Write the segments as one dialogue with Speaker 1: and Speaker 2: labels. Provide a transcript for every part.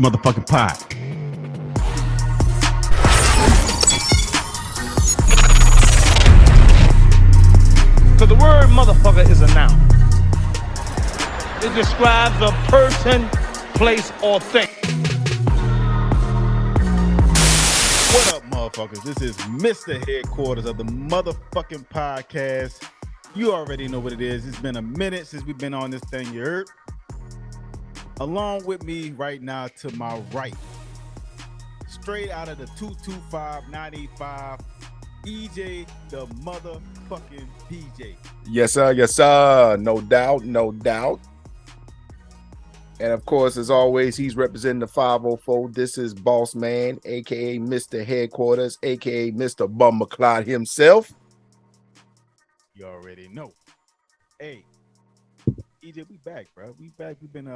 Speaker 1: motherfucking pod.
Speaker 2: Because the word motherfucker is a noun. It describes a person, place, or thing.
Speaker 1: What up, motherfuckers? This is Mr. Headquarters of the motherfucking podcast. You already know what it is. It's been a minute since we've been on this thing, you heard? Along with me right now to my right, straight out of the 225-985, EJ the motherfucking DJ.
Speaker 3: Yes, sir. Yes, sir. No doubt. No doubt. And of course, as always, he's representing the 504. This is Boss Man, aka Mr. Headquarters, aka Mr. Bummerclot himself.
Speaker 1: You already know. Hey, EJ, we back, bro. We back. We've been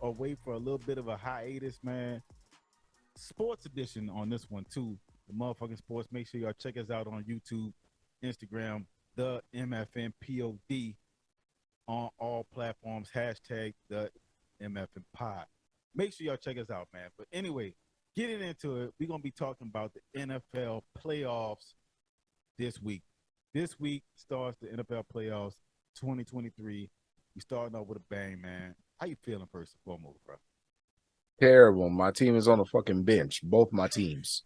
Speaker 1: away for a little bit of a hiatus, man. Sports edition on this one too. The motherfucking sports. Make sure y'all check us out on YouTube, Instagram, the MF'N POD on all platforms. Hashtag the MF'N pod. Make sure y'all check us out, man. But anyway, getting into it, we're gonna be talking about the NFL playoffs this week. This week starts the NFL playoffs 2023. We starting off with a bang, man. How you feeling first and foremost, bro?
Speaker 3: Terrible. My team is on the fucking bench. Both my teams.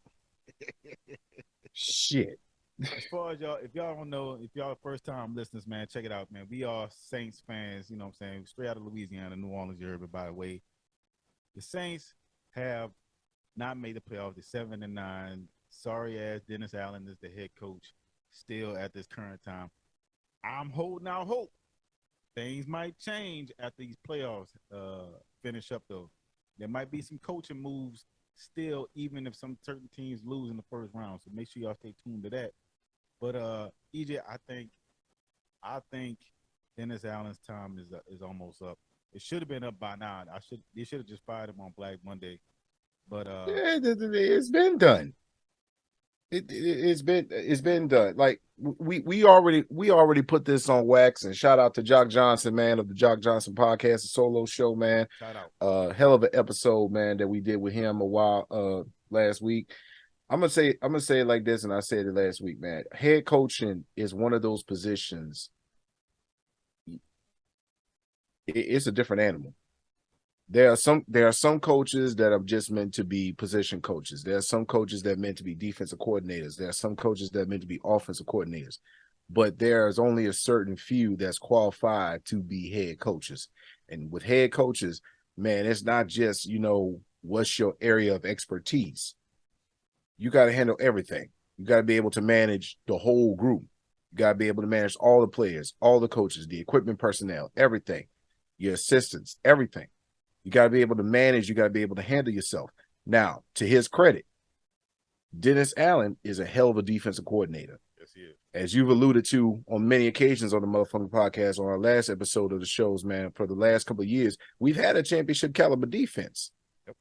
Speaker 3: Shit.
Speaker 1: As far as y'all, if y'all don't know, if y'all first time listeners, man, check it out, man. We are Saints fans, you know what I'm saying? Straight out of Louisiana, New Orleans, you heard it, by the way. The Saints have not made the playoffs. They're 7-9. Sorry ass Dennis Allen is the head coach still at this current time. I'm holding out hope. Things might change after these playoffs finish up, though. There might be some coaching moves still, even if some certain teams lose in the first round. So make sure y'all stay tuned to that. But EJ, I think Dennis Allen's time is almost up. It should have been up by now. They should have just fired him on Black Monday. But
Speaker 3: It's been done. It's been done. Like we already put this on wax, and shout out to Jock Johnson, man, of the Jock Johnson podcast, a solo show, man.
Speaker 1: Shout out.
Speaker 3: Hell of an episode, man, that we did with him a while last week. I'm gonna say it like this, and I said it last week, man. Head coaching is one of those positions. It's a different animal. There are some coaches that are just meant to be position coaches. There are some coaches that are meant to be defensive coordinators. There are some coaches that are meant to be offensive coordinators. But there's only a certain few that's qualified to be head coaches. And with head coaches, man, it's not just, what's your area of expertise. You got to handle everything. You got to be able to manage the whole group. You got to be able to manage all the players, all the coaches, the equipment personnel, everything, your assistants, everything. You got to be able to manage. You got to be able to handle yourself. Now, to his credit, Dennis Allen is a hell of a defensive coordinator.
Speaker 1: Yes, he is.
Speaker 3: As you've alluded to on many occasions on the motherfucking podcast, on our last episode of the shows, man, for the last couple of years, we've had a championship caliber defense.
Speaker 1: Yep.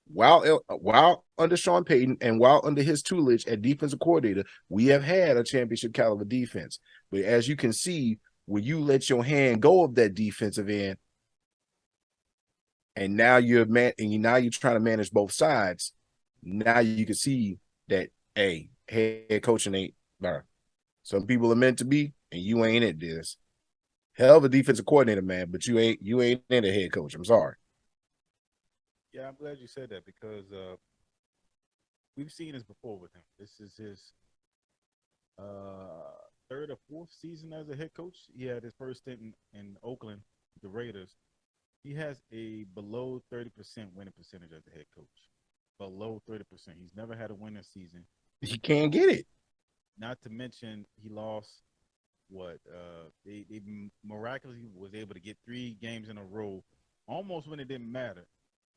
Speaker 3: While under Sean Payton and while under his tutelage at defensive coordinator, we have had a championship caliber defense. But as you can see, when you let your hand go of that defensive end, and now you're trying to manage both sides. Now you can see that, hey, head coaching ain't bro. Some people are meant to be, and you ain't it. This hell of a defensive coordinator, man, but you ain't in a head coach. I'm sorry.
Speaker 1: Yeah, I'm glad you said that because we've seen this before with him. This is his third or fourth season as a head coach. He had his first stint in Oakland, the Raiders. He has a below 30% winning percentage as a head coach. Below 30%. He's never had a winning season.
Speaker 3: He can't get it.
Speaker 1: Not to mention he lost they miraculously was able to get 3 games in a row almost when it didn't matter.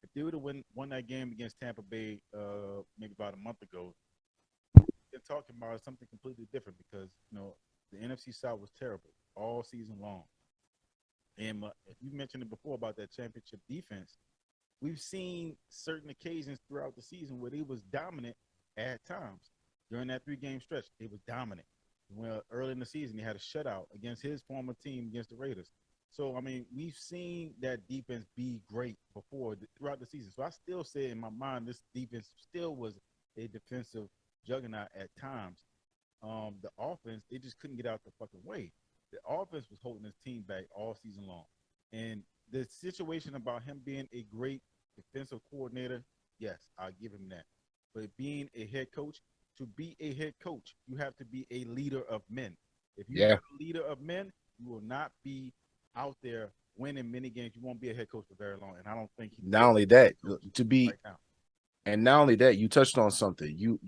Speaker 1: If they would have won that game against Tampa Bay maybe about a month ago, they're talking about something completely different because the NFC South was terrible all season long. And you mentioned it before about that championship defense. We've seen certain occasions throughout the season where they was dominant at times. During that 3-game stretch, they was dominant. Well, early in the season, he had a shutout against his former team against the Raiders. So I mean, we've seen that defense be great before throughout the season. So I still say in my mind, this defense still was a defensive juggernaut at times. The offense, they just couldn't get out the fucking way. The offense was holding his team back all season long. And the situation about him being a great defensive coordinator, yes, I'll give him that. But being a head coach, to be a head coach, you have to be a leader of men. If you're
Speaker 3: Yeah.
Speaker 1: not a leader of men, you will not be out there winning many games. You won't be a head coach for very long. And I don't think he
Speaker 3: Not only that, to be
Speaker 1: right now.
Speaker 3: and not only that, you touched on something. You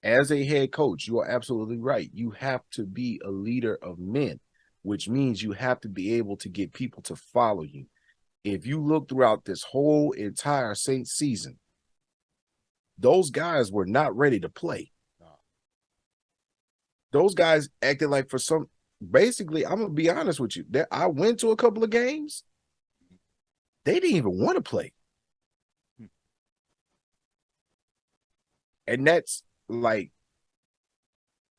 Speaker 3: as a head coach, you are absolutely right. You have to be a leader of men, which means you have to be able to get people to follow you. If you look throughout this whole entire Saints season, those guys were not ready to play.
Speaker 1: No.
Speaker 3: Those guys acted like for some, basically, I'm going to be honest with you. I went to a couple of games. They didn't even want to play. And that's like,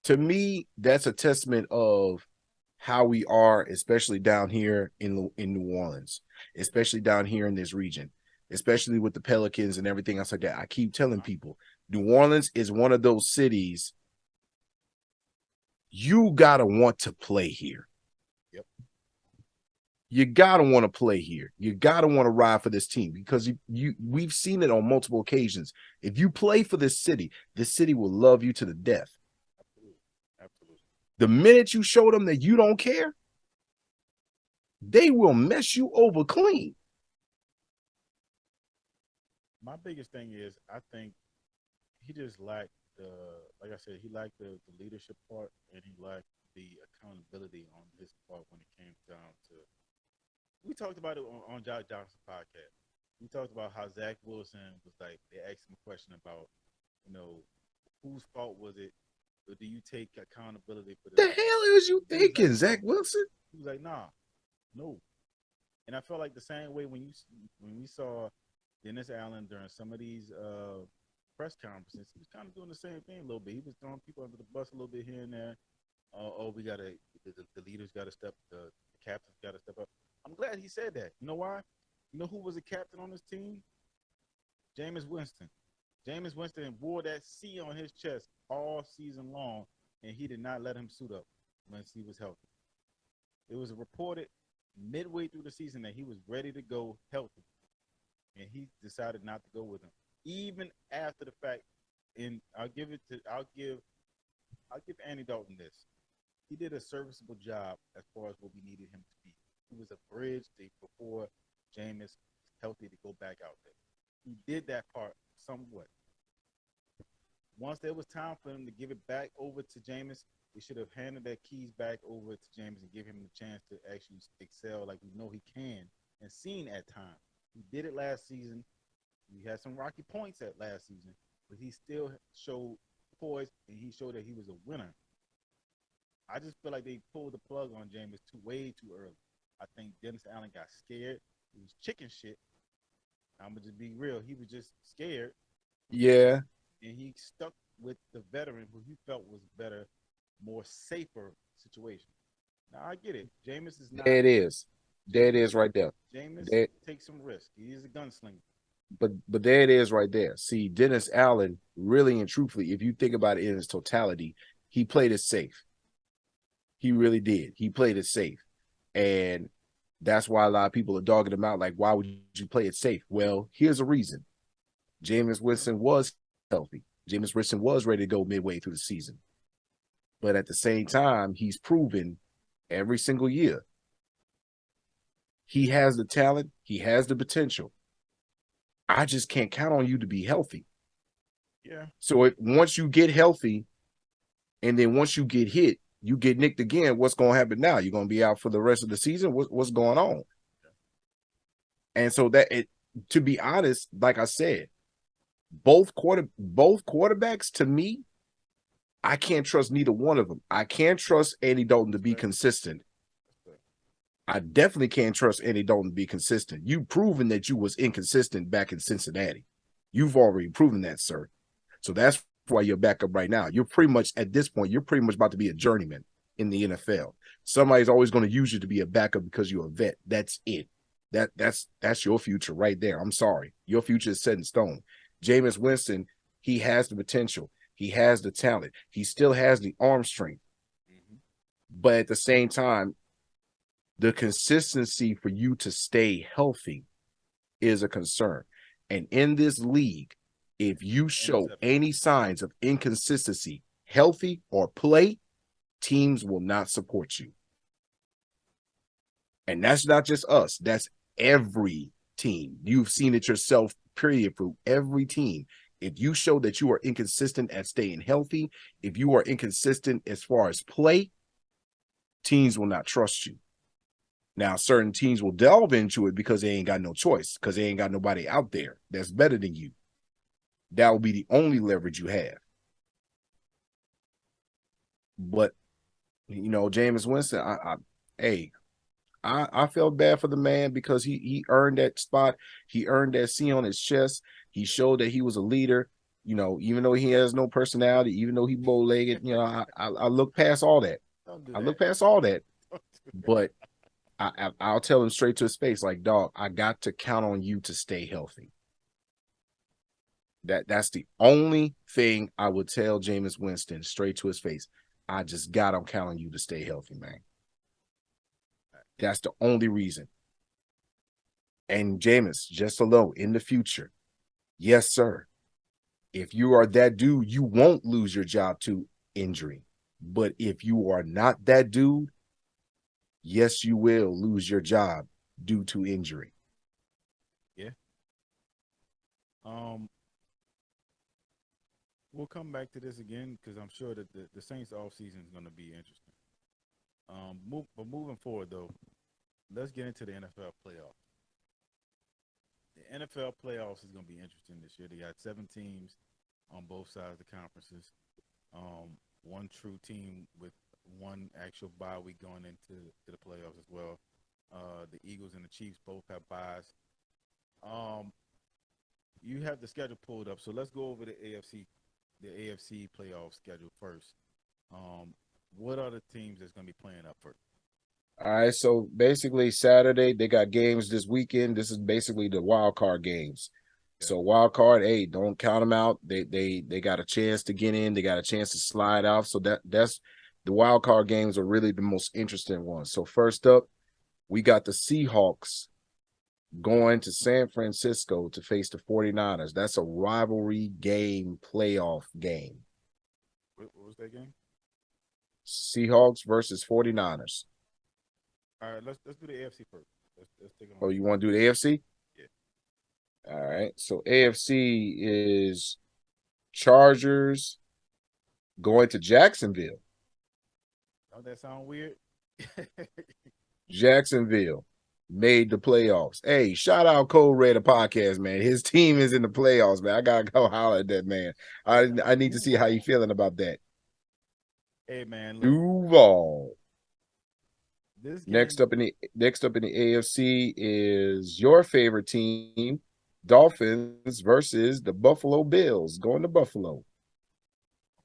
Speaker 3: to me, that's a testament of how we are, especially down here in New Orleans, especially down here in this region, especially with the Pelicans and everything else like that. I keep telling people, New Orleans is one of those cities you gotta want to play here.
Speaker 1: Yep.
Speaker 3: You gotta want to play here. You gotta want to ride for this team because we've seen it on multiple occasions. If you play for this city will love you to the death.
Speaker 1: Absolutely.
Speaker 3: The minute you show them that you don't care, they will mess you over clean.
Speaker 1: My biggest thing is I think he just lacked like I said, he lacked the leadership part and he lacked the accountability on his part when it came down to. We talked about it on Josh Johnson's podcast. We talked about how Zach Wilson was like, they asked him a question about, whose fault was it? Or do you take accountability for this?
Speaker 3: The hell is you thinking, like, Zach Wilson?
Speaker 1: He was like, nah, no. And I felt like the same way when we saw Dennis Allen during some of these press conferences, he was kind of doing the same thing a little bit. He was throwing people under the bus a little bit here and there. We gotta, the leaders gotta the captains gotta step up. I'm glad he said that. You know why? You know who was a captain on this team? Jameis Winston. Jameis Winston wore that C on his chest all season long, and he did not let him suit up once he was healthy. It was reported midway through the season that he was ready to go healthy, and he decided not to go with him, even after the fact. And I'll give Andy Dalton this. He did a serviceable job as far as what we needed him to be. He was a bridge before Jameis was healthy to go back out there. He did that part somewhat. Once there was time for him to give it back over to Jameis, they should have handed their keys back over to Jameis and give him the chance to actually excel like we know he can and seen at times. He did it last season. He had some rocky points at last season, but he still showed poise and he showed that he was a winner. I just feel like they pulled the plug on Jameis way too early. I think Dennis Allen got scared. He was chicken shit. I'm going to just be real. He was just scared.
Speaker 3: Yeah.
Speaker 1: And he stuck with the veteran who he felt was better, more safer situation. Now, I get it. Jameis is not.
Speaker 3: There it is. There it is right there.
Speaker 1: Jameis takes some risk. He is a gunslinger.
Speaker 3: But there it is right there. See, Dennis Allen, really and truthfully, if you think about it in its totality, he played it safe. He really did. He played it safe. And that's why a lot of people are dogging him out. Like, why would you play it safe? Well, here's a reason. Jameis Winston was healthy. Jameis Winston was ready to go midway through the season. But at the same time, he's proven every single year he has the talent. He has the potential. I just can't count on you to be healthy.
Speaker 1: Yeah.
Speaker 3: So once you get healthy and then once you get hit, you get nicked again, what's going to happen now? You're going to be out for the rest of the season? What's going on? Yeah. And so to be honest, like I said, both quarterbacks, to me, I can't trust neither one of them. I can't trust Andy Dalton to be consistent. I definitely can't trust Andy Dalton to be consistent. You've proven that you was inconsistent back in Cincinnati. You've already proven that, sir. So that's why you're back up right now. You're pretty much, at this point, you're pretty much about to be a journeyman. in the NFL. Somebody's always going to use you to be a backup because you're a vet. That's it. That's your future right there. I'm sorry. Your future is set in stone. Jameis Winston, he has the potential. He has the talent. He still has the arm strength. But at the same time, the consistency for you to stay healthy is a concern. And in this league, if you show any signs of inconsistency, healthy or play, teams will not support you. And that's not just us. That's every team. You've seen it yourself, period, for every team. If you show that you are inconsistent at staying healthy, if you are inconsistent as far as play, teams will not trust you. Now, certain teams will delve into it because they ain't got no choice, because they ain't got nobody out there that's better than you. That will be the only leverage you have. But, you know, Jameis Winston, I felt bad for the man because he earned that spot. He earned that C on his chest. He showed that he was a leader. You know, even though he has no personality, even though he bow-legged, you know, I look past all that. I look past all that. But I'll tell him straight to his face, like, dog, I got to count on you to stay healthy. That's the only thing I would tell Jameis Winston straight to his face. I just got to count on you to stay healthy, man. That's the only reason. And Jameis, just alone in the future, yes, sir. If you are that dude, you won't lose your job to injury. But if you are not that dude, yes, you will lose your job due to injury.
Speaker 1: Yeah. We'll come back to this again because I'm sure that the Saints offseason is going to be interesting. But moving forward, though, let's get into the NFL playoffs. The NFL playoffs is going to be interesting this year. They got 7 teams on both sides of the conferences. One true team with one actual bye week going into the playoffs as well. The Eagles and the Chiefs both have byes. You have the schedule pulled up, so let's go over the AFC playoff schedule first. What are the teams that's going to be playing up first?
Speaker 3: All right, so basically Saturday they got games this weekend. This is basically the wild card games. Okay. So wild card, hey, don't count them out. They got a chance to get in. They got a chance to slide out. So that's the wild card games are really the most interesting ones. So first up, we got the Seahawks going to San Francisco to face the 49ers. That's a rivalry game, playoff game.
Speaker 1: What was that game?
Speaker 3: Seahawks versus 49ers.
Speaker 1: All right, let's do the AFC first. Let's take it on.
Speaker 3: Oh, you want to do the AFC?
Speaker 1: Yeah.
Speaker 3: All right. So AFC is Chargers going to Jacksonville.
Speaker 1: Don't that sound weird?
Speaker 3: Jacksonville made the playoffs. Hey, shout out KREWE podcast, man. His team is in the playoffs, man. I gotta go holler at that man. I need to see how you feeling about that.
Speaker 1: Hey, man. Look,
Speaker 3: Duval.
Speaker 1: This game,
Speaker 3: next up in the AFC is your favorite team, Dolphins versus the Buffalo Bills. Going to Buffalo.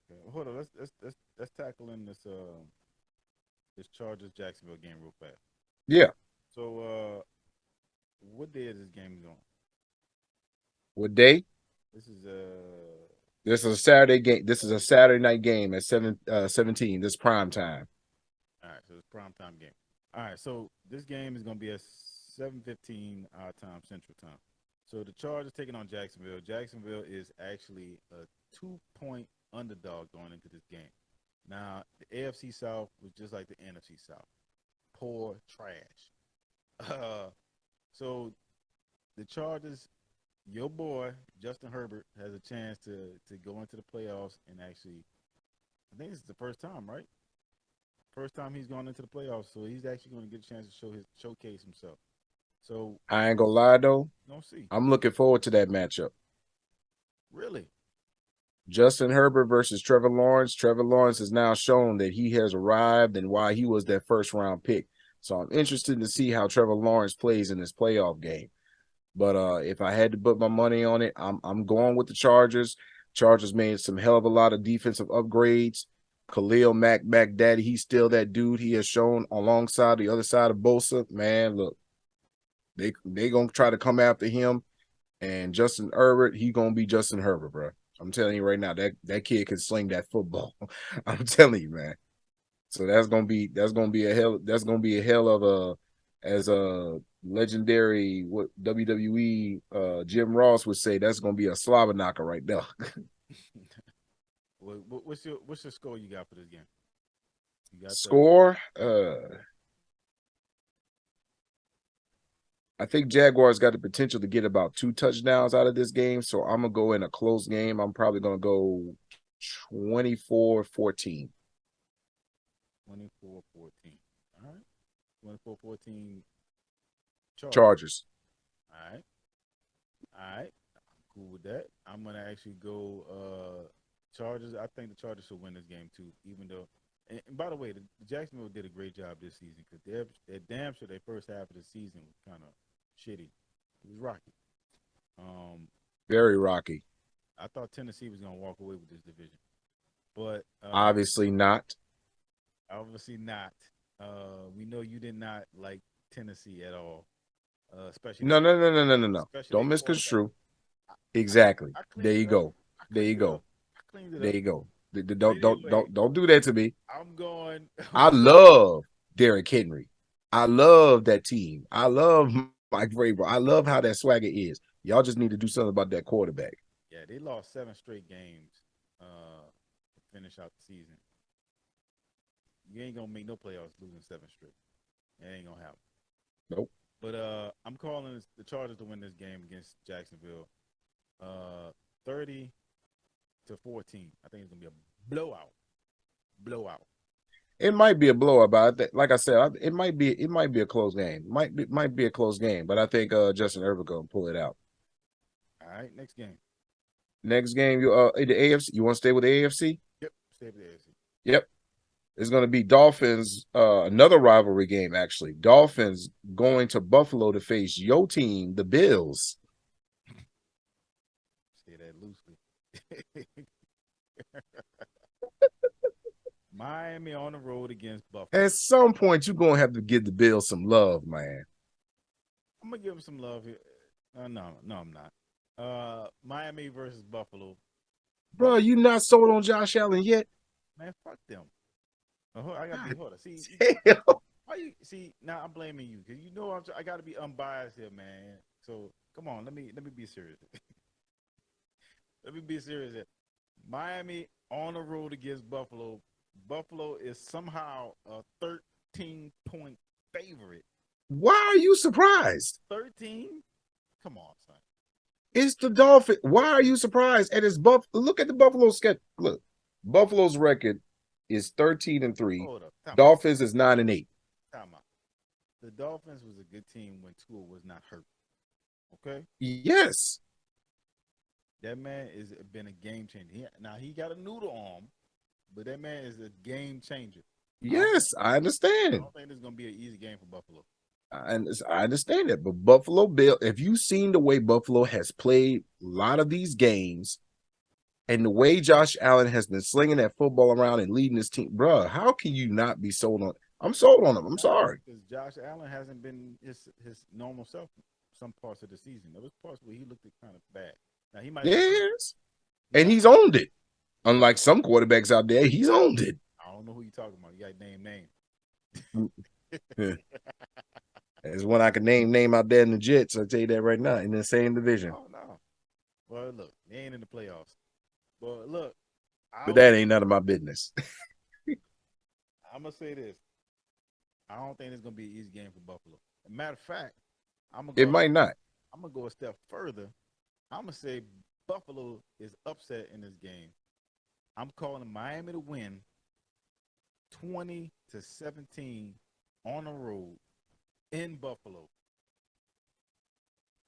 Speaker 1: Okay, hold on. Let's tackle in this Chargers Jacksonville game real fast.
Speaker 3: Yeah.
Speaker 1: So what day is this game on?
Speaker 3: What day?
Speaker 1: This is
Speaker 3: a Saturday game. This is a Saturday night game at 17. This prime time.
Speaker 1: All right, so it's prime time game. All right, so this game is going to be at 7:15 our time, Central Time. So the Chargers taking on Jacksonville. Jacksonville is actually a 2-point underdog going into this game. Now, the AFC South was just like the NFC South. Poor trash. So the Chargers, your boy, Justin Herbert, has a chance to go into the playoffs and actually, I think this is the first time, right? First time he's gone into the playoffs, so he's actually going to get a chance to showcase himself. So
Speaker 3: I ain't gonna lie though.
Speaker 1: Don't see.
Speaker 3: I'm looking forward to that matchup.
Speaker 1: Really?
Speaker 3: Justin Herbert versus Trevor Lawrence. Trevor Lawrence has now shown that he has arrived and why he was that first round pick. So I'm interested to see how Trevor Lawrence plays in this playoff game. But if I had to put my money on it, I'm going with the Chargers. Chargers made some hell of a lot of defensive upgrades. Khalil Mack Daddy, he's still that dude he has shown alongside the other side of Bosa. Man, look, they gonna try to come after him. And Justin Herbert, he gonna be Justin Herbert, bro. I'm telling you right now, that kid can sling that football. I'm telling you, man. So that's gonna be a hell of a, as a legendary what WWE Jim Ross would say, that's gonna be a slobber knocker right there.
Speaker 1: What's your score you got for this game? You got
Speaker 3: Score, I think Jaguars got the potential to get about 2 touchdowns out of this game, so I'm gonna go in a close game. I'm probably gonna go 24-14.
Speaker 1: 24-14. All right. 24-14
Speaker 3: Chargers.
Speaker 1: All right. I'm cool with that. I'm gonna actually go Chargers. I think the Chargers should win this game too, even though. And by the way, the Jacksonville did a great job this season because they're damn sure their first half of the season was kind of shitty. It was rocky.
Speaker 3: Very rocky.
Speaker 1: I thought Tennessee was gonna walk away with this division, but
Speaker 3: obviously not.
Speaker 1: Obviously not. We know you did not like Tennessee at all. Especially
Speaker 3: no. Don't misconstrue. Exactly. There you go. There you go. There you go. Don't do that to me.
Speaker 1: I'm going.
Speaker 3: I love Derrick Henry. I love that team. I love Mike Vrabel. I love how that swagger is. Y'all just need to do something about that quarterback.
Speaker 1: Yeah, they lost 7 straight games to finish out the season. You ain't gonna make no playoffs losing 7 straight. It ain't gonna happen.
Speaker 3: Nope.
Speaker 1: But I'm calling the Chargers to win this game against Jacksonville. 30-14. I think it's gonna be a blowout.
Speaker 3: It might be a blowout, but like I said, it might be a close game. Might be a close game, but I think Justin Herbert gonna pull it out.
Speaker 1: All right, next game.
Speaker 3: Next game, you the AFC. You want to stay with the AFC?
Speaker 1: Yep, stay with the AFC.
Speaker 3: Yep. It's going to be Dolphins, another rivalry game, actually. Dolphins going to Buffalo to face your team, the Bills.
Speaker 1: Say that loosely. Miami on the road against Buffalo.
Speaker 3: At some point, you're going to have to give the Bills some love, man.
Speaker 1: I'm going to give them some love here. No, I'm not. Miami versus Buffalo.
Speaker 3: Bro, you not sold on Josh Allen yet?
Speaker 1: Man, fuck them. I gotta be hold on. See, why you see now? I'm blaming you because you know I gotta be unbiased here, man. So come on, let me be serious. Let me be serious here. Miami on the road against Buffalo. Buffalo is somehow a 13-point favorite.
Speaker 3: Why are you surprised?
Speaker 1: 13? Come on, son.
Speaker 3: It's the Dolphins. Why are you surprised? And it's look at the Buffalo schedule. Look, Buffalo's record is 13-3. Dolphins is 9-8.
Speaker 1: Time out. The Dolphins was a good team when Tua was not hurt. Okay?
Speaker 3: Yes.
Speaker 1: That man has been a game changer. He got a noodle arm, but that man is a game changer.
Speaker 3: Yes, I understand.
Speaker 1: I don't think this is going to be an easy game for Buffalo.
Speaker 3: I understand that, but Buffalo Bill, if you've seen the way Buffalo has played a lot of these games, and the way Josh Allen has been slinging that football around and leading his team, bro, how can you not be sold on? I'm sold on him. I'm sorry.
Speaker 1: Because Josh Allen hasn't been his normal self some parts of the season. There was parts where he looked kind of bad. Now he might.
Speaker 3: Yes, and he's owned it. Unlike some quarterbacks out there, he's owned it.
Speaker 1: I don't know who you're talking about. You got to name.
Speaker 3: There's one I can name out there in the Jets. I'll tell you that right now, in the same division.
Speaker 1: Oh no. Well, look, they ain't in the playoffs. But look,
Speaker 3: but that ain't none of my business.
Speaker 1: I'm gonna say this: I don't think it's gonna be an easy game for Buffalo. As a matter of fact,
Speaker 3: it might not.
Speaker 1: I'm gonna go a step further. I'm gonna say Buffalo is upset in this game. I'm calling Miami to win 20-17 on the road in Buffalo.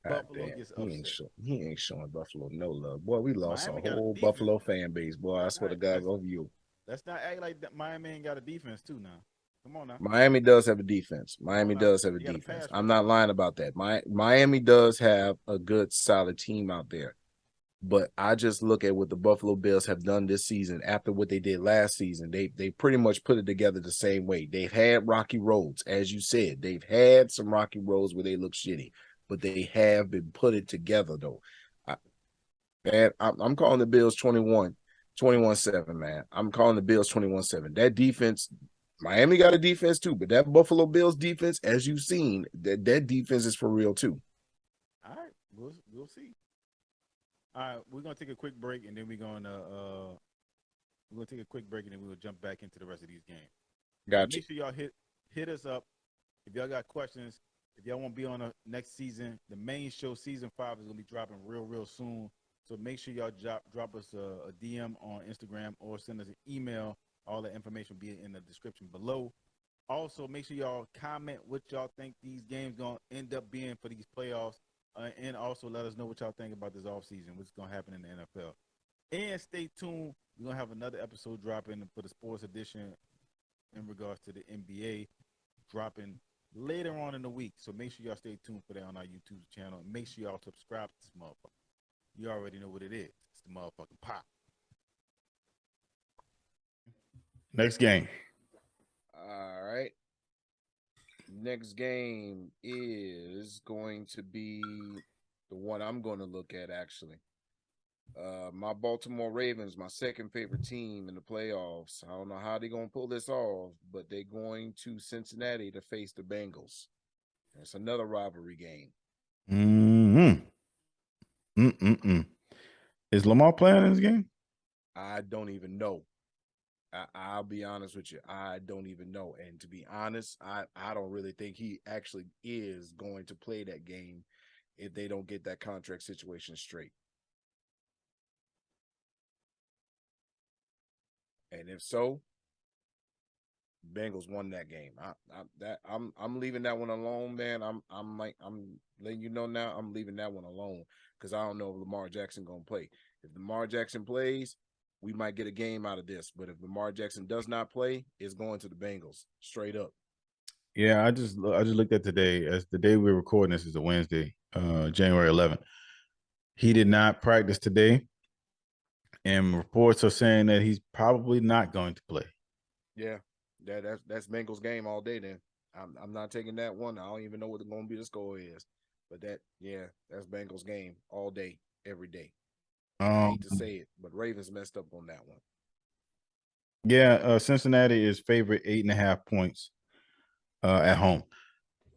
Speaker 1: Buffalo gets upset.
Speaker 3: He ain't showing Buffalo no love. Boy, we lost a whole Buffalo fan base, boy. I swear to God, over you.
Speaker 1: Let's not act like Miami ain't got a defense too now. Come on now.
Speaker 3: Miami does have a defense. Miami does have a defense. I'm not lying about that. Miami does have a good, solid team out there. But I just look at what the Buffalo Bills have done this season after what they did last season. They pretty much put it together the same way. They've had rocky roads, as you said. They've had some rocky roads where they look shitty, but they have been put it together though. I'm calling the Bills 21-7, man. I'm calling the Bills 21-7. That defense, Miami got a defense too, but that Buffalo Bills defense, as you've seen, that defense is for real too.
Speaker 1: All right, we'll see. All right, we're gonna take a quick break and then we're gonna take a quick break and then we'll jump back into the rest of these games.
Speaker 3: Gotcha.
Speaker 1: Make sure y'all hit us up if y'all got questions. If y'all want to be on the next season, the main show season 5 is gonna be dropping real soon. So make sure y'all drop us a DM on Instagram or send us an email. All the information will be in the description below. Also, make sure y'all comment what y'all think these games gonna end up being for these playoffs. And also let us know what y'all think about this offseason, what's going to happen in the NFL. And stay tuned. We're going to have another episode dropping for the sports edition in regards to the NBA dropping later on in the week. So make sure y'all stay tuned for that on our YouTube channel. And make sure y'all subscribe to this motherfucker. You already know what it is. It's the motherfucking pop. Next game.
Speaker 3: All right. Next game is going to be the one I'm going to look at, actually. My Baltimore Ravens, my second favorite team in the playoffs. I don't know how they're going to pull this off, but they're going to Cincinnati to face the Bengals. It's another rivalry game.
Speaker 1: Is Lamar playing in this game?
Speaker 3: I don't even know. I'll be honest with you. I don't even know. And to be honest, I don't really think he actually is going to play that game if they don't get that contract situation straight. And if so, Bengals won that game. I'm leaving that one alone, man. I'm letting you know now. I'm leaving that one alone because I don't know if Lamar Jackson gonna play. If Lamar Jackson plays, we might get a game out of this. But if Lamar Jackson does not play, it's going to the Bengals straight up.
Speaker 1: Yeah, I just looked at today. As the day we're recording this is a Wednesday, January 11th. He did not practice today, and reports are saying that he's probably not going to play.
Speaker 3: Yeah, that's Bengals game all day. Then I'm not taking that one. I don't even know what going to be the score is, but that's Bengals game all day, every day. I hate to say it, but Ravens messed up on that one.
Speaker 1: Yeah, Cincinnati is favored 8.5 points at home.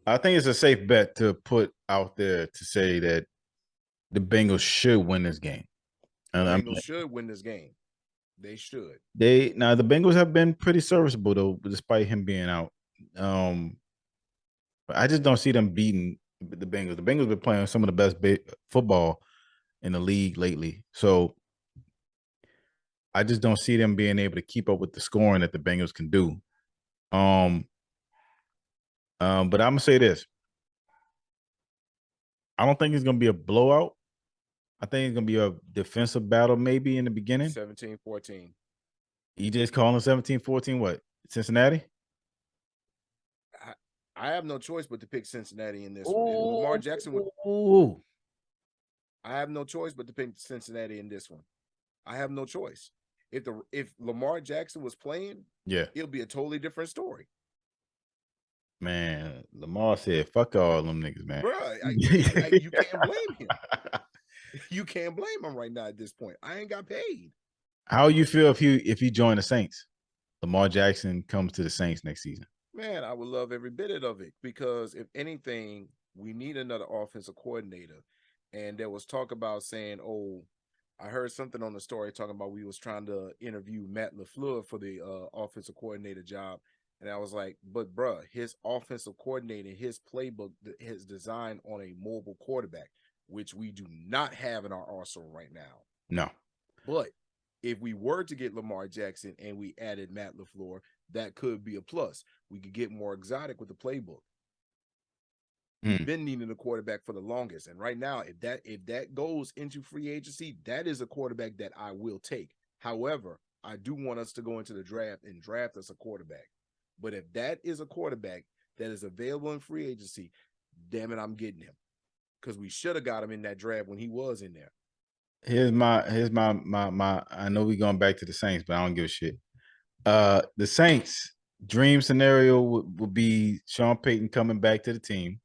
Speaker 1: I think it's a safe bet to put out there to say that the Bengals should win this game.
Speaker 3: And the Bengals should win this game. They should.
Speaker 1: The Bengals have been pretty serviceable though, despite him being out. But I just don't see them beating the Bengals. The Bengals have been playing some of the best football in the league lately. So I just don't see them being able to keep up with the scoring that the Bengals can do. But I'm gonna say this. I don't think it's gonna be a blowout. I think it's gonna be a defensive battle maybe in the beginning.
Speaker 3: 17-14.
Speaker 1: You just calling 17-14 what? Cincinnati?
Speaker 3: I have no choice but to pick Cincinnati in this one. And Lamar Jackson I have no choice but to pick Cincinnati in this one. I have no choice. If Lamar Jackson was playing, it'll be a totally different story.
Speaker 1: Man, Lamar said, "Fuck all them niggas, man."
Speaker 3: Bro, you can't blame him. You can't blame him right now at this point. I ain't got paid.
Speaker 1: How you feel if he joined the Saints? Lamar Jackson comes to the Saints next season.
Speaker 3: Man, I would love every bit of it because if anything, we need another offensive coordinator. And there was talk about saying, I heard something on the story talking about we was trying to interview Matt LaFleur for the offensive coordinator job. And I was like, but bruh, his offensive coordinator, his playbook is designed on a mobile quarterback, which we do not have in our arsenal right now.
Speaker 1: No.
Speaker 3: But if we were to get Lamar Jackson and we added Matt LaFleur, that could be a plus. We could get more exotic with the playbook. We've been needing a quarterback for the longest. And right now, if that goes into free agency, that is a quarterback that I will take. However, I do want us to go into the draft and draft us a quarterback. But if that is a quarterback that is available in free agency, damn it, I'm getting him. Because we should have got him in that draft when he was in there.
Speaker 1: Here's my. I know we going back to the Saints, but I don't give a shit. The Saints dream scenario would be Sean Payton coming back to the team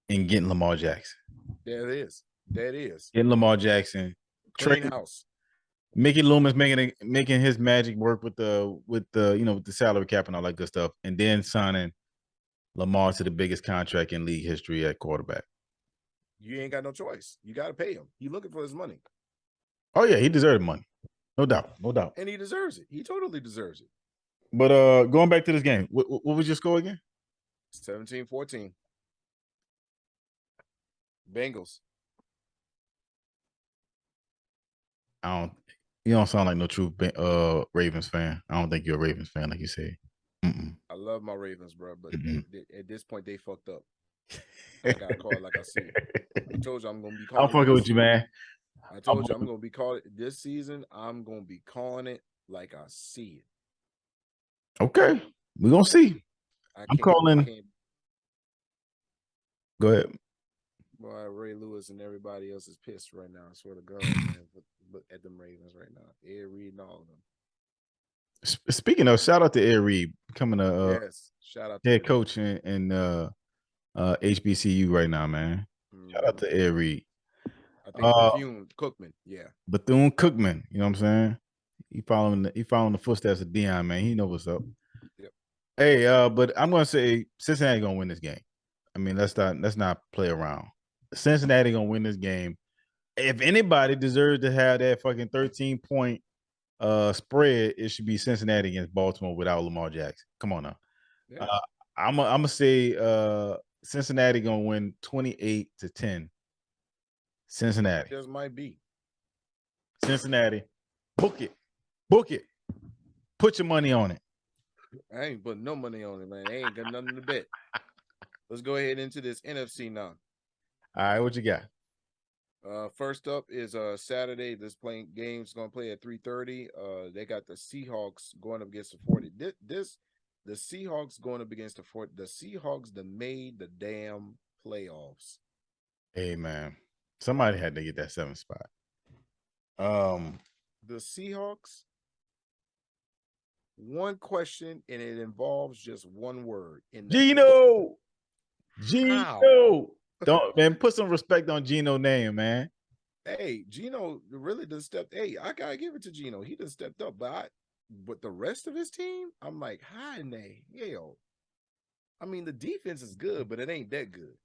Speaker 1: and getting Lamar Jackson.
Speaker 3: There it is. There it is.
Speaker 1: Getting Lamar Jackson.
Speaker 3: Clean house.
Speaker 1: Mickey Loomis making his magic work with the with the salary cap and all that good stuff, and then signing Lamar to the biggest contract in league history at quarterback.
Speaker 3: You ain't got no choice. You got to pay him. He looking for his money.
Speaker 1: Oh yeah, he deserved money, no doubt.
Speaker 3: And he deserves it. He totally deserves it.
Speaker 1: But going back to this game, what was your score again?
Speaker 3: 17-14. Bengals.
Speaker 1: You don't sound like no true Ravens fan. I don't think you're a Ravens fan, like you say.
Speaker 3: I love my Ravens, bro, but at this point they fucked up. I gotta call it like I see it. I told you I'm gonna be calling.
Speaker 1: I'm fucking with you, man.
Speaker 3: I told you I'm gonna be calling this season. I'm gonna be calling it like I see it.
Speaker 1: Okay, we're gonna see. I'm calling. Go ahead.
Speaker 3: Boy, Ray Lewis and everybody else is pissed right now. I swear to God, man. Look at them Ravens right now. Ed Reed and all of them.
Speaker 1: Speaking of, shout out to Ed Reed becoming a
Speaker 3: shout out to
Speaker 1: head coach in HBCU right now, man. Shout out to Ed Reed.
Speaker 3: I think Bethune-Cookman, yeah.
Speaker 1: Bethune-Cookman, you know what I'm saying? He following the footsteps of Deion, man. He know what's up.
Speaker 3: Yep.
Speaker 1: Hey, but I'm gonna say Cincinnati gonna win this game. I mean, let's not play around. Cincinnati gonna win this game. If anybody deserves to have that fucking 13-point spread, it should be Cincinnati against Baltimore without Lamar Jackson. Come on now. Yeah. I'm gonna say Cincinnati gonna win 28-10. Cincinnati.
Speaker 3: Just might be.
Speaker 1: Cincinnati. Book it. Put your money on it.
Speaker 3: I ain't putting no money on it, man. I ain't got nothing to bet. Let's go ahead into this NFC now.
Speaker 1: All right, what you got?
Speaker 3: First up is Saturday. This game's gonna play at 3:30. They got the Seahawks going up against the 40. The Seahawks going up against the 40. The Seahawks that made the damn playoffs.
Speaker 1: Hey man, somebody had to get that 7th spot.
Speaker 3: The Seahawks. One question, and it involves just one word.
Speaker 1: Gino. Don't, man, put some respect on Gino's name, man.
Speaker 3: Hey, Gino really done stepped. Hey, I gotta give it to Gino. He done stepped up, but the rest of his team, I'm like, how in the hell? I mean, the defense is good, but it ain't that good.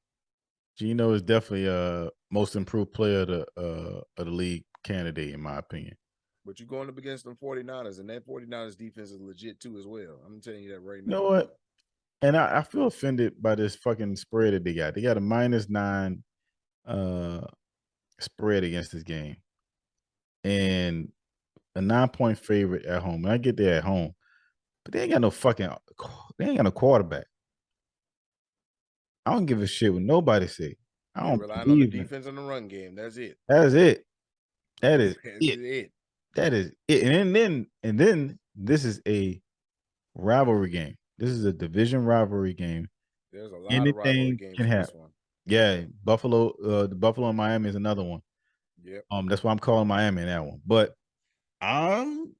Speaker 1: Gino is definitely most improved player of the league candidate, in my opinion.
Speaker 3: But you're going up against them 49ers, and that 49ers defense is legit too as well. I'm telling you that right now.
Speaker 1: You know what? And I feel offended by this fucking spread that they got. They got a -9 spread against this game. And a 9-point favorite at home. And I get there at home. But they ain't got no quarterback. I don't give a shit what nobody say. I don't
Speaker 3: rely on the defense and the run game. That's it.
Speaker 1: That is it. That is it. That is it. And then this is a rivalry game. This is a division rivalry game.
Speaker 3: There's a lot of rivalry games in this one.
Speaker 1: Yeah, Buffalo, the Buffalo and Miami is another one.
Speaker 3: Yep.
Speaker 1: That's why I'm calling Miami in that one. But I'm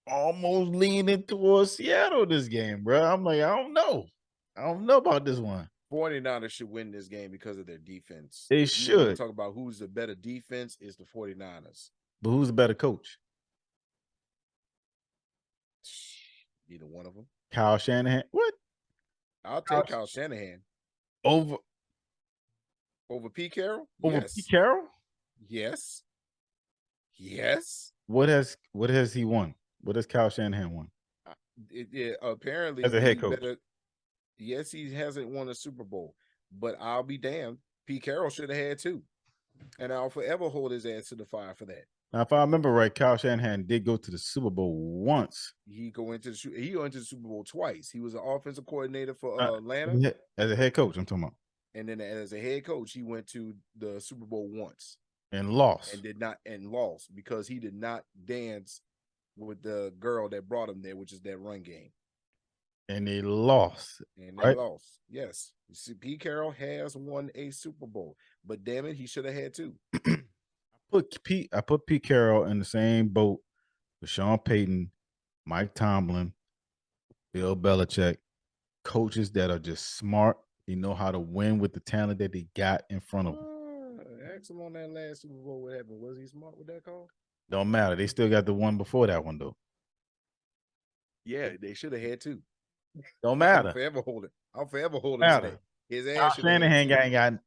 Speaker 1: almost leaning towards Seattle this game, bro. I'm like, I don't know about this one.
Speaker 3: 49ers should win this game because of their defense.
Speaker 1: They should.
Speaker 3: Talk about who's the better defense is the 49ers.
Speaker 1: But who's the better coach?
Speaker 3: Either one of them.
Speaker 1: Kyle Shanahan. What?
Speaker 3: I'll take Kyle Shanahan.
Speaker 1: Over
Speaker 3: Pete Carroll?
Speaker 1: Over Pete Carroll?
Speaker 3: Yes. Yes.
Speaker 1: What has he won? What has Kyle Shanahan won?
Speaker 3: Apparently
Speaker 1: as a head coach.
Speaker 3: Yes, he hasn't won a Super Bowl, but I'll be damned. Pete Carroll should have had 2. And I'll forever hold his ass to the fire for that.
Speaker 1: Now, if I remember right, Kyle Shanahan did go to the Super Bowl once.
Speaker 3: He went to the Super Bowl twice. He was an offensive coordinator for Atlanta.
Speaker 1: As a head coach, I'm talking about.
Speaker 3: And then as a head coach, he went to the Super Bowl once.
Speaker 1: And lost.
Speaker 3: And lost because he did not dance with the girl that brought him there, which is that run game.
Speaker 1: And they lost.
Speaker 3: Yes. You see, Pete Carroll has won a Super Bowl, but damn it, he should have had 2.
Speaker 1: put Pete Carroll in the same boat with Sean Payton, Mike Tomlin, Bill Belichick, coaches that are just smart. They know how to win with the talent that they got in front of them.
Speaker 3: Ask him on that last Super Bowl what happened. Was he smart with that call?
Speaker 1: Don't matter. They still got the one before that one though.
Speaker 3: Yeah, they should have had two.
Speaker 1: Don't matter.
Speaker 3: I'm forever holding his name. His ass should have
Speaker 1: Shanahan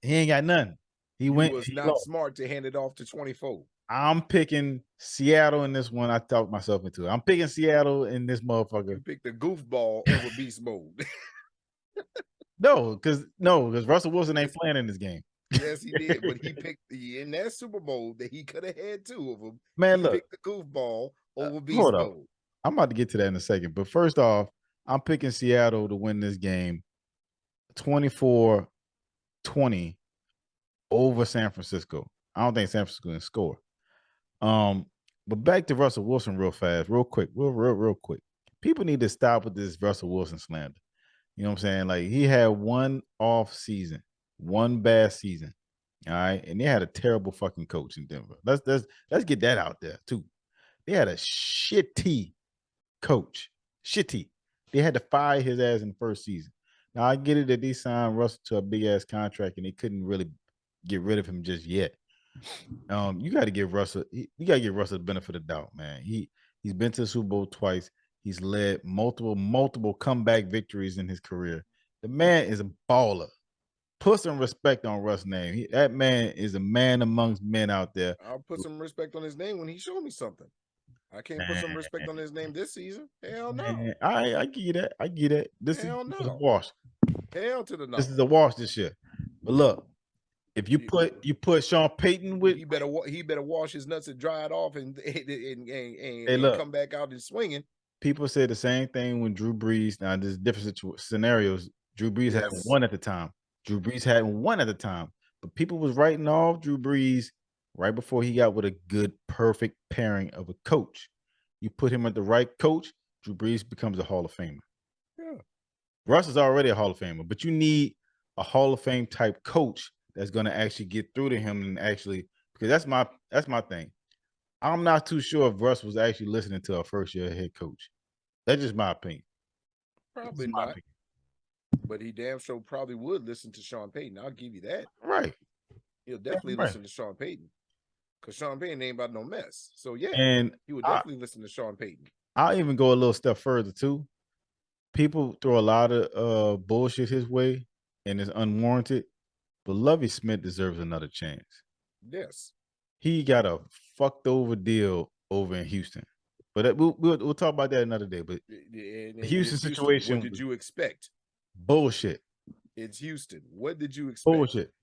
Speaker 1: ain't got nothing. He
Speaker 3: was not smart to hand it off to 24.
Speaker 1: I'm picking Seattle in this one. I talked myself into it. I'm picking Seattle in this motherfucker.
Speaker 3: You picked the goofball over beast mode.
Speaker 1: No, because Russell Wilson ain't playing in this game.
Speaker 3: Yes, he did. But he picked in that Super Bowl that he could have had two of them.
Speaker 1: Man,
Speaker 3: he
Speaker 1: look,
Speaker 3: picked the goofball over beast mode.
Speaker 1: I'm about to get to that in a second. But first off, I'm picking Seattle to win this game 24-20 over San Francisco. I don't think San Francisco can score. But back to Russell Wilson real fast, real quick. Real quick. People need to stop with this Russell Wilson slander. You know what I'm saying? Like, he had one off season, one bad season. All right. And they had a terrible fucking coach in Denver. Let's get that out there too. They had a shitty coach. Shitty. They had to fire his ass in the first season. Now I get it that they signed Russell to a big ass contract and they couldn't really get rid of him just yet. You got to give Russell. You got to give Russell the benefit of the doubt, man. He's been to the Super Bowl twice. He's led multiple comeback victories in his career. The man is a baller. Put some respect on Russ's name. That man is a man amongst men out there.
Speaker 3: I'll put some respect on his name when he showed me something. I can't put some respect on his name this season. Hell no.
Speaker 1: Man, I get that. I get it. This is a wash.
Speaker 3: Hell to the no.
Speaker 1: This is a wash this year. But look, if you put Sean Payton with,
Speaker 3: he better wash his nuts and dry it off and come back out and swinging.
Speaker 1: People say the same thing when Drew Brees. Now there's different scenarios. Drew Brees had one at the time. But people was writing off Drew Brees right before he got with a good, perfect pairing of a coach. You put him with the right coach, Drew Brees becomes a Hall of Famer.
Speaker 3: Yeah.
Speaker 1: Russ is already a Hall of Famer, but you need a Hall of Fame type coach that's going to actually get through to him and actually, because that's my thing. I'm not too sure if Russ was actually listening to a first year head coach. That's just my opinion.
Speaker 3: Probably not. But he damn sure probably would listen to Sean Payton. I'll give you that.
Speaker 1: Right.
Speaker 3: He'll definitely listen to Sean Payton. Because Sean Payton ain't about no mess. So yeah,
Speaker 1: and
Speaker 3: he would definitely listen to Sean Payton.
Speaker 1: I'll even go a little step further too. People throw a lot of bullshit his way and it's unwarranted. But Lovie Smith deserves another chance.
Speaker 3: Yes.
Speaker 1: He got a fucked over deal over in Houston. But we'll talk about that another day. But the Houston situation.
Speaker 3: What did you expect?
Speaker 1: Bullshit.
Speaker 3: It's Houston. What did you expect?
Speaker 1: Bullshit.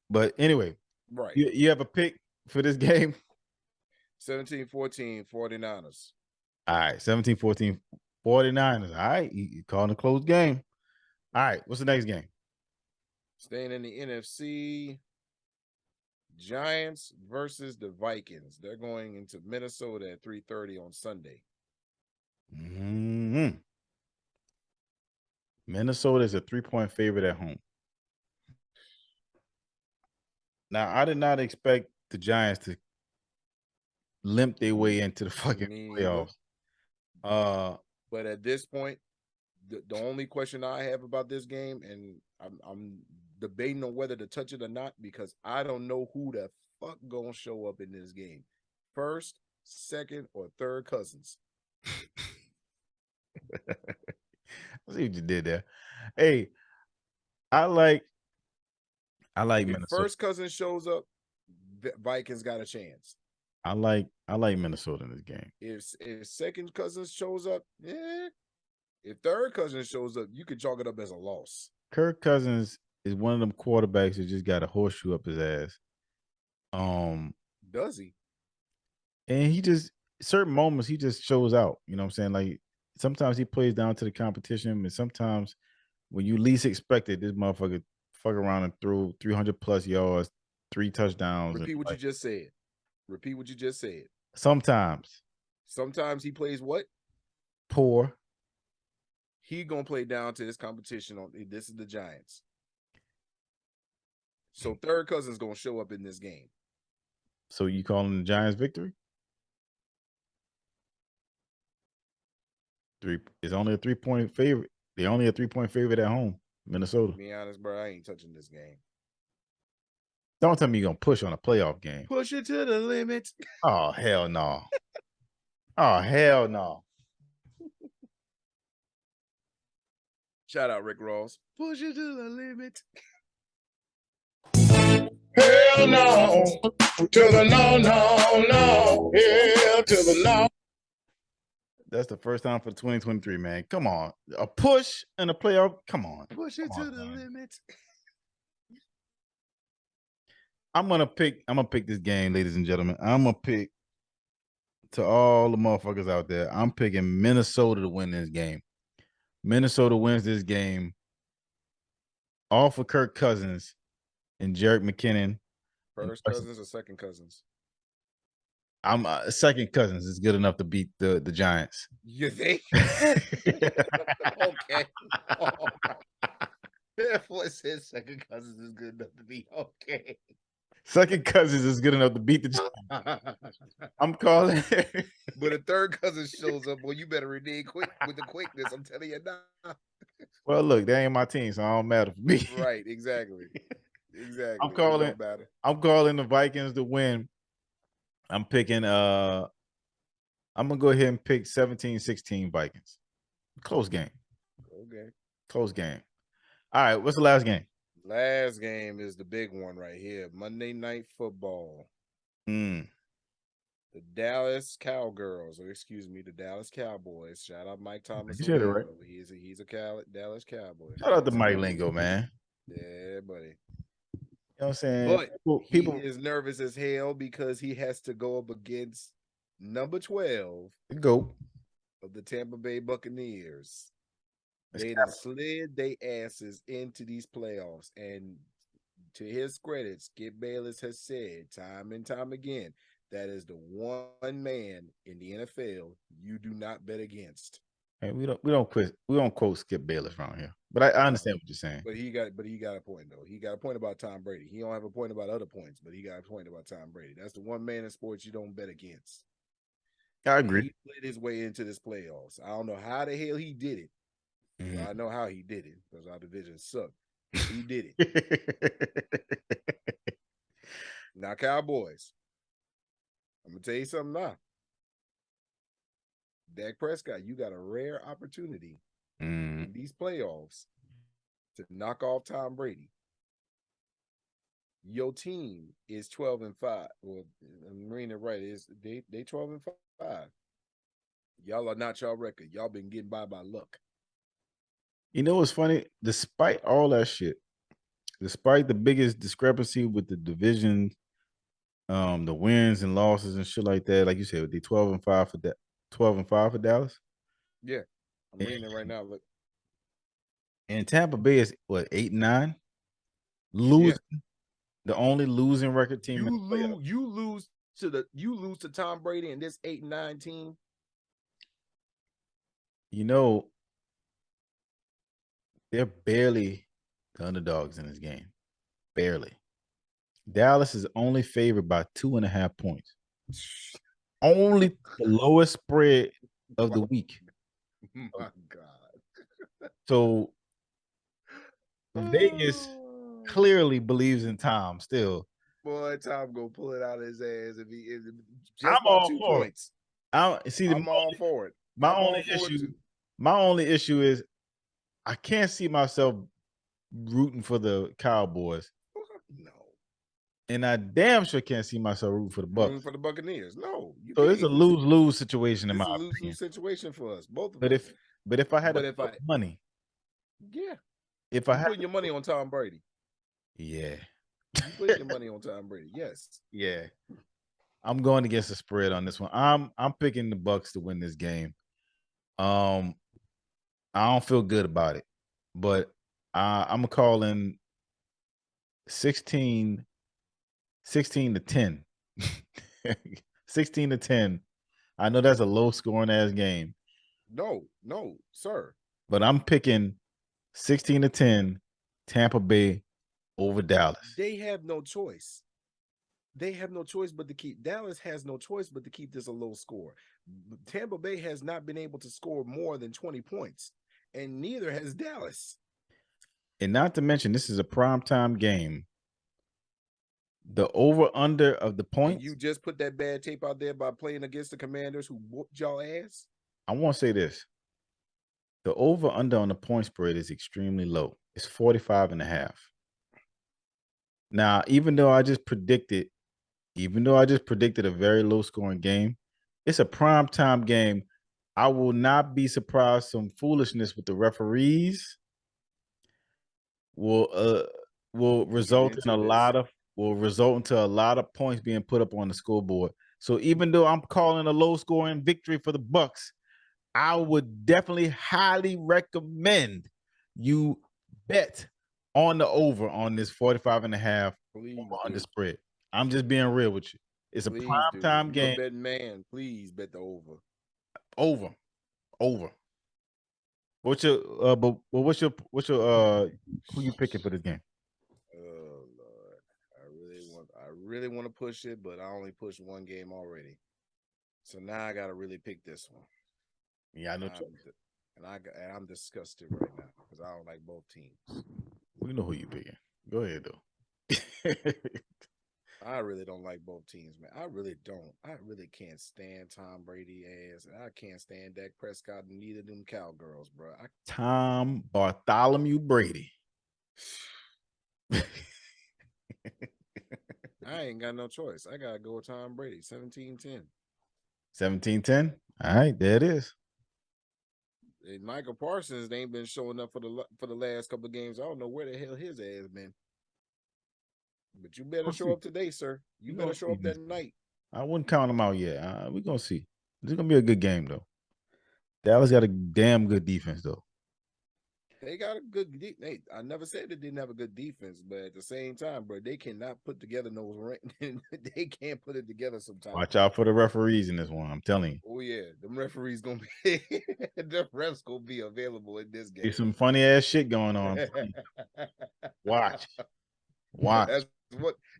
Speaker 1: But anyway,
Speaker 3: right.
Speaker 1: You have a pick for this game?
Speaker 3: 17-14 49ers.
Speaker 1: All right, 17-14 49ers. All right, you calling a close game. All right, what's the next game?
Speaker 3: Staying in the NFC, Giants versus the Vikings. They're going into Minnesota at 3:30 on Sunday.
Speaker 1: Mm-hmm. Minnesota is a 3-point favorite at home. Now, I did not expect the Giants to limp their way into the fucking playoffs.
Speaker 3: But at this point, the only question I have about this game, and I'm debating on whether to touch it or not, because I don't know who the fuck gonna show up in this game. First, second, or third cousins.
Speaker 1: I see what you did there. Hey, I like Minnesota.
Speaker 3: First cousin shows up, the Vikings got a chance.
Speaker 1: I like Minnesota in this game.
Speaker 3: If second cousin shows up, yeah. If third cousin shows up, you could chalk it up as a loss.
Speaker 1: Kirk Cousins is one of them quarterbacks that just got a horseshoe up his ass.
Speaker 3: Does he?
Speaker 1: And he just certain moments he just shows out. You know what I'm saying? Like sometimes he plays down to the competition, and sometimes when you least expect it, this motherfucker fuck around and throw 300 plus yards, 3 touchdowns.
Speaker 3: Repeat what you just said. Repeat what you just said.
Speaker 1: Sometimes
Speaker 3: he plays what?
Speaker 1: Poor.
Speaker 3: He gonna play down to his competition. This is the Giants. So third cousin's gonna show up in this game.
Speaker 1: So you calling the Giants victory? It's only a 3-point favorite. They're only a 3-point favorite at home, Minnesota.
Speaker 3: To be honest, bro, I ain't touching this game.
Speaker 1: Don't tell me you're gonna push on a playoff game.
Speaker 3: Push it to the limit.
Speaker 1: Oh hell no. Oh hell no.
Speaker 3: Shout out Rick Ross. Push it to the limit.
Speaker 2: Hell no. To the no, no, no. Hell to the no.
Speaker 1: That's the first time for 2023, man. Come on. A push and a playoff. Come on.
Speaker 3: Push it
Speaker 1: Come
Speaker 3: to
Speaker 1: on,
Speaker 3: the
Speaker 1: man.
Speaker 3: limit.
Speaker 1: I'm gonna pick this game, ladies and gentlemen. I'm gonna pick, to all the motherfuckers out there, I'm picking Minnesota to win this game. Minnesota wins this game off of Kirk Cousins and Jerick McKinnon.
Speaker 3: First cousins or second cousins?
Speaker 1: I'm second Cousins is good enough to beat the Giants.
Speaker 3: You think? Okay. Therefore, said second cousins is good enough to be okay.
Speaker 1: Second Cousins is good enough to beat the Giants. I'm calling.
Speaker 3: But a third cousin shows up, well, you better renege quick with the quickness. I'm telling you now.
Speaker 1: Well, look, that ain't my team, so it don't matter for me.
Speaker 3: Right, exactly. Exactly.
Speaker 1: I'm calling.
Speaker 3: It don't matter.
Speaker 1: I'm calling the Vikings to win. I'm picking. I'm gonna go ahead and pick 17-16 Vikings. Close game.
Speaker 3: Okay.
Speaker 1: Close game. All right. What's the last game?
Speaker 3: Last game is the big one right here. Monday Night Football.
Speaker 1: Mm.
Speaker 3: The Dallas Cowgirls, or excuse me, the Dallas Cowboys. Shout out Mike Thomas.
Speaker 1: You said it right.
Speaker 3: He's a Dallas Cowboy.
Speaker 1: Shout out to Mike Lingo, man.
Speaker 3: Yeah, buddy.
Speaker 1: You know what I'm saying?
Speaker 3: But
Speaker 1: people
Speaker 3: he is nervous as hell because he has to go up against number 12
Speaker 1: go
Speaker 3: of the Tampa Bay Buccaneers. They done slid their asses into these playoffs. And to his credit, Skip Bayless has said time and time again, that is the one man in the NFL you do not bet against.
Speaker 1: Hey, we don't quote Skip Bayless around here. But I understand what you're saying.
Speaker 3: But he got a point though. He got a point about Tom Brady. He don't have a point about other points, but he got a point about Tom Brady. That's the one man in sports you don't bet against.
Speaker 1: I agree.
Speaker 3: He played his way into this playoffs. I don't know how the hell he did it. Well, I know how he did it because our division sucked. He did it. Now, Cowboys. I'm gonna tell you something now. Dak Prescott, you got a rare opportunity in these playoffs to knock off Tom Brady. Your team is 12-5. Well, I'm reading it right. They 12-5. Y'all are not y'all record. Y'all been getting by luck.
Speaker 1: You know what's funny? Despite all that shit, despite the biggest discrepancy with the division, the wins and losses and shit like that, like you said, they 12-5 for that. 12-5 for Dallas.
Speaker 3: Yeah, I'm reading it right now. Look,
Speaker 1: and Tampa Bay is what 8-9, losing the only losing record team.
Speaker 3: You lose to Tom Brady and this 8-9 team.
Speaker 1: You know, they're barely the underdogs in this game. Barely. Dallas is only favored by 2.5 points. Only the lowest spread of the week.
Speaker 3: My God.
Speaker 1: So Vegas clearly believes in Tom still.
Speaker 3: Boy, Tom gonna pull it out of his ass if
Speaker 1: I'm all
Speaker 3: 2
Speaker 1: for
Speaker 3: points.
Speaker 1: I'm
Speaker 3: all for it.
Speaker 1: My only issue is I can't see myself rooting for the Cowboys.
Speaker 3: No.
Speaker 1: And I damn sure can't see myself rooting for the Bucs.
Speaker 3: Rooting for the Buccaneers. No.
Speaker 1: So it's a lose-lose situation in my opinion.
Speaker 3: It's a lose-lose situation for us, both of
Speaker 1: us. But if I had money.
Speaker 3: Yeah.
Speaker 1: If I had
Speaker 3: putting your money on Tom Brady.
Speaker 1: Yeah.
Speaker 3: You putting your money on Tom Brady. Yes.
Speaker 1: Yeah. I'm going against the spread on this one. I'm picking the Bucs to win this game. I don't feel good about it, but I'm calling 16-10. 16-10. I know that's a low scoring ass game.
Speaker 3: No, sir.
Speaker 1: But I'm picking 16-10 Tampa Bay over Dallas.
Speaker 3: They have no choice. They have no choice but to keep. Dallas has no choice but to keep this a low score. Tampa Bay has not been able to score more than 20 points, and neither has Dallas.
Speaker 1: And not to mention, this is a primetime game. The over-under of the
Speaker 3: And
Speaker 1: points.
Speaker 3: you just put that bad tape out there by playing against the Commanders who whooped y'all ass.
Speaker 1: I want to say this. The over-under on the point spread is extremely low. It's 45.5. Now, even though I just predicted a very low-scoring game, it's a primetime game. I will not be surprised some foolishness with the referees will result into a lot of points being put up on the scoreboard. So even though I'm calling a low-scoring victory for the Bucks, I would definitely highly recommend you bet on the over on this 45.5 on the spread. I'm just being real with you. It's a primetime game.
Speaker 3: You're a betting man. Please bet the over.
Speaker 1: Over. What's your who you picking for this game?
Speaker 3: Oh Lord. I really want to push it, but I only pushed one game already. So now I gotta really pick this one.
Speaker 1: Yeah, I know.
Speaker 3: And I'm disgusted right now because I don't like both teams.
Speaker 1: We know who you picking. Go ahead though.
Speaker 3: I really don't like both teams, man. I really don't. I really can't stand Tom Brady ass, and I can't stand Dak Prescott and neither of them cowgirls, bro.
Speaker 1: Tom Bartholomew Brady.
Speaker 3: I ain't got no choice. I gotta go with Tom Brady. 17-10.
Speaker 1: 17-10. All right, there it is.
Speaker 3: And Michael Parsons ain't been showing up for the last couple of games. I don't know where the hell his ass been. But you better show up today, sir. You better show up that night.
Speaker 1: I wouldn't count them out yet. We're gonna see. This is gonna be a good game though. Dallas got a damn good defense though.
Speaker 3: They got a good. I never said they didn't have a good defense, but at the same time, bro, they cannot put together those. They can't put it together sometimes.
Speaker 1: Watch out for the referees in this one. I'm telling you.
Speaker 3: Oh yeah, the referees gonna be. The refs gonna be available in this game.
Speaker 1: There's some funny ass shit going on. Watch.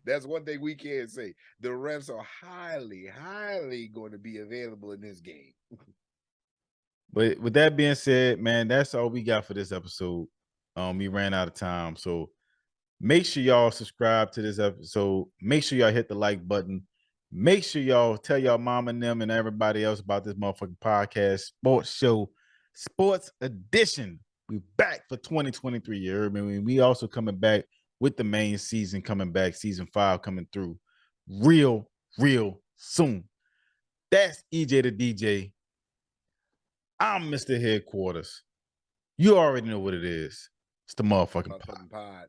Speaker 3: That's one thing we can't say. The refs are highly going to be available in this game.
Speaker 1: But with that being said, man, that's all we got for this episode. We ran out of time. So make sure y'all subscribe to this episode. Make sure y'all hit the like button. Make sure y'all tell y'all mom and them and everybody else about this motherfucking podcast, sports show, sports edition. We back for 2023. You heard me? We also coming back with the main season coming back, season 5 coming through real soon. That's EJ the DJ. I'm Mr. Headquarters. You already know what it is. It's the motherfucking pod.